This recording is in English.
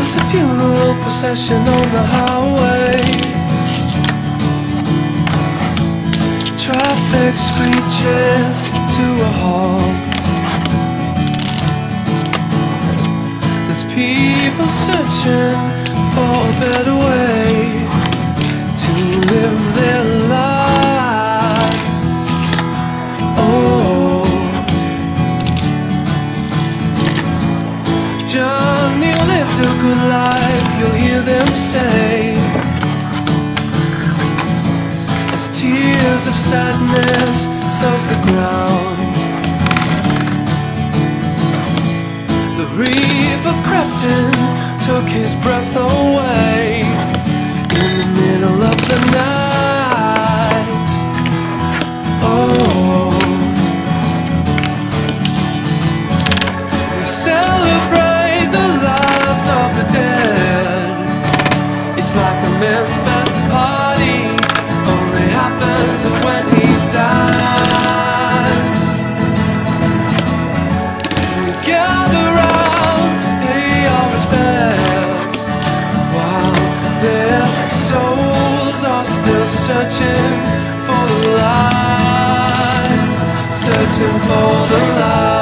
There's a funeral procession on the highway. Traffic screeches to a halt. There's people searching for a better way to live their lives. Oh, Johnny lived a good life, you'll hear them say, as tears of sadness soak the ground. The reaper crept in, took his breath away in the middle of the night. Oh, we celebrate the lives of the dead. It's like a man's best party, only happens when he dies. We gather round to pay our respects while their souls are still searching for the light, searching for the light.